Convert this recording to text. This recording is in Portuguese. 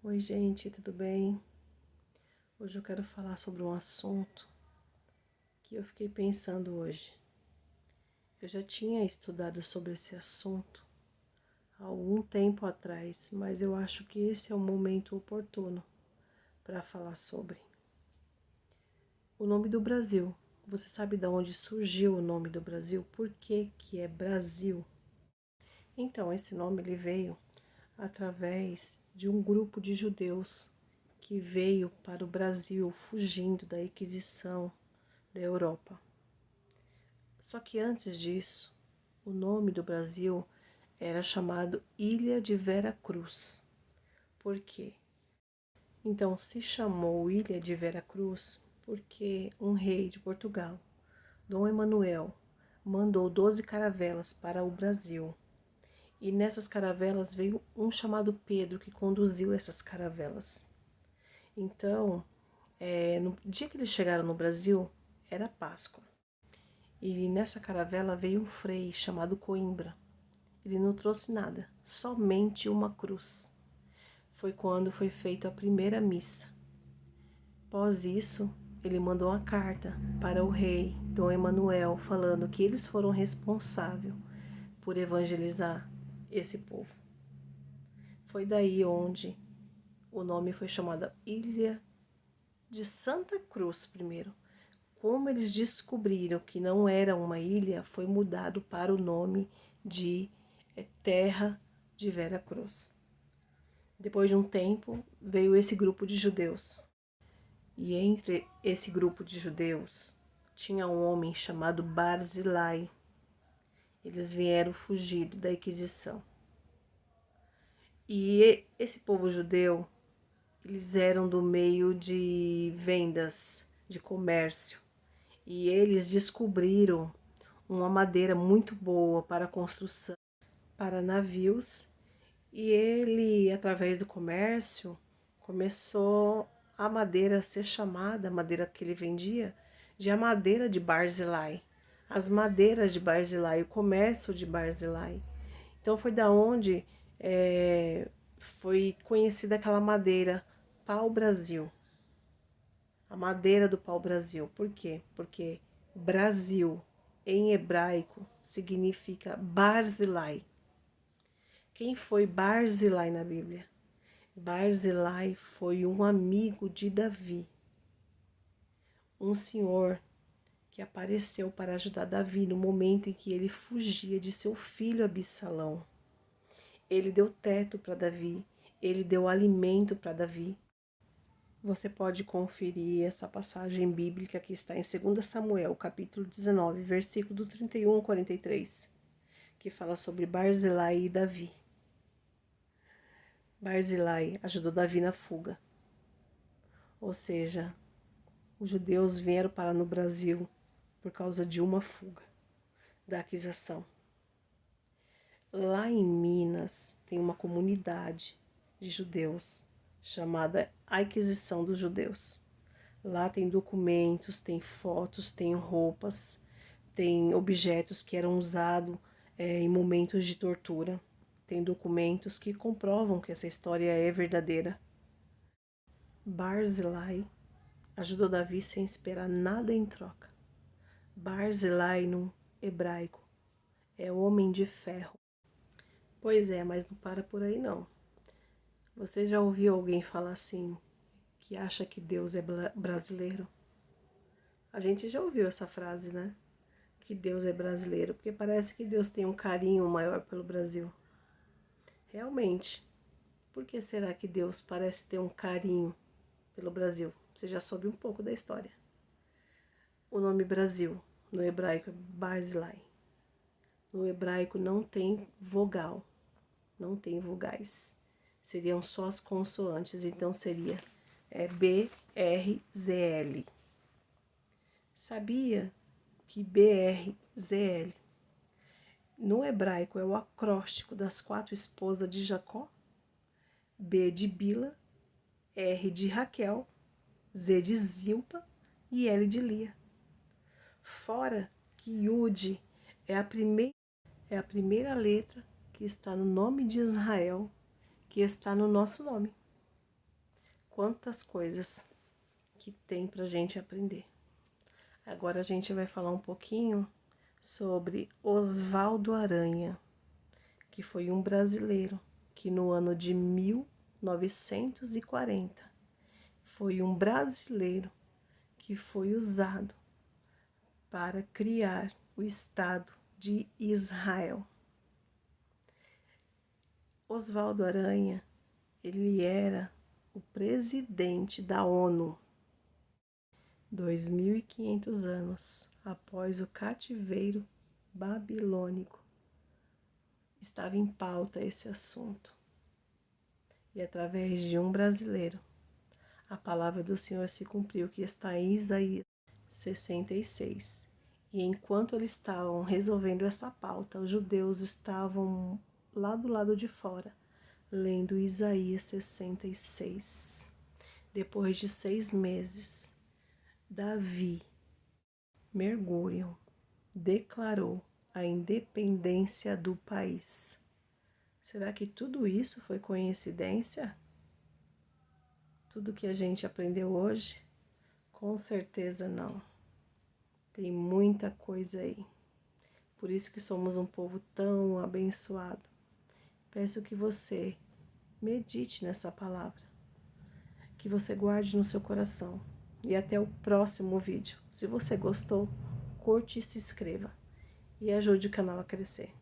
Oi, gente, tudo bem? Hoje eu quero falar sobre um assunto que eu fiquei pensando hoje. Eu já tinha estudado sobre esse assunto há algum tempo atrás, mas eu acho que esse é o momento oportuno para falar sobre. O nome do Brasil. Você sabe de onde surgiu o nome do Brasil? Por que que é Brasil? Então, esse nome ele veio através de um grupo de judeus que veio para o Brasil fugindo da Inquisição da Europa. Só que antes disso, o nome do Brasil era chamado Ilha de Vera Cruz. Por quê? Então se chamou Ilha de Vera Cruz porque um rei de Portugal, Dom Emanuel, mandou 12 caravelas para o Brasil. E nessas caravelas veio um chamado Pedro que conduziu essas caravelas. Então, no dia que eles chegaram no Brasil, era Páscoa. E nessa caravela veio um frei chamado Coimbra. Ele não trouxe nada, somente uma cruz. Foi quando foi feita a primeira missa. Após isso, ele mandou uma carta para o rei Dom Emanuel, falando que eles foram responsáveis por evangelizar esse povo. Foi daí onde o nome foi chamado Ilha de Santa Cruz primeiro. Como eles descobriram que não era uma ilha, foi mudado para o nome de Terra de Vera Cruz. Depois de um tempo, veio esse grupo de judeus. E entre esse grupo de judeus, tinha um homem chamado Barzilai. Eles vieram fugido da Inquisição. E esse povo judeu, eles eram do meio de vendas, de comércio. E eles descobriram uma madeira muito boa para construção, para navios. E ele, através do comércio, começou a madeira a ser chamada, a madeira que ele vendia, de a madeira de Barzilai. As madeiras de Barzilai, o comércio de Barzilai. Então foi da onde foi conhecida aquela madeira, pau-brasil. A madeira do pau-brasil. Por quê? Porque Brasil, em hebraico, significa Barzilai. Quem foi Barzilai na Bíblia? Barzilai foi um amigo de Davi, um senhor que apareceu para ajudar Davi no momento em que ele fugia de seu filho Absalão. Ele deu teto para Davi, ele deu alimento para Davi. Você pode conferir essa passagem bíblica que está em 2 Samuel, capítulo 19, versículo do 31 ao 43, que fala sobre Barzilai e Davi. Barzilai ajudou Davi na fuga. Ou seja, os judeus vieram parar no Brasil por causa de uma fuga da Inquisição. Lá em Minas tem uma comunidade de judeus chamada A Inquisição dos Judeus. Lá tem documentos, tem fotos, tem roupas, tem objetos que eram usados em momentos de tortura. Tem documentos que comprovam que essa história é verdadeira. Barzilai ajudou Davi sem esperar nada em troca. Barzilai no hebraico é homem de ferro. Pois é, mas não para por aí não. Você já ouviu alguém falar assim, que acha que Deus é brasileiro? A gente já ouviu essa frase, né? Que Deus é brasileiro, porque parece que Deus tem um carinho maior pelo Brasil. Realmente, por que será que Deus parece ter um carinho pelo Brasil? Você já soube um pouco da história. O nome Brasil, no hebraico, é Barzilai. No hebraico não tem vogal, não tem vogais. Seriam só as consoantes, então seria BRZL. Sabia que BRZL no hebraico é o acróstico das 4 esposas de Jacó? B de Bila, R de Raquel, Z de Zilpa e L de Lia. Fora que Yud é a primeira letra que está no nome de Israel, que está no nosso nome. quantas coisas que tem pra gente aprender. Agora a gente vai falar um pouquinho sobre Osvaldo Aranha, que foi um brasileiro que no ano de 1940 foi um brasileiro que foi usado para criar o Estado de Israel. Osvaldo Aranha, ele era o presidente da ONU. 2.500 anos após o cativeiro babilônico, estava em pauta esse assunto. E através de um brasileiro, a palavra do Senhor se cumpriu, que está em Isaías 66. E enquanto eles estavam resolvendo essa pauta, os judeus estavam lá do lado de fora, lendo Isaías 66. Depois de 6 meses, Davi Mergulho declarou a independência do país. Será que tudo isso foi coincidência? Tudo que a gente aprendeu hoje? Com certeza não. Tem muita coisa aí. Por isso que somos um povo tão abençoado. Peço que você medite nessa palavra, que você guarde no seu coração. E até o próximo vídeo. Se você gostou, curte e se inscreva. E ajude o canal a crescer.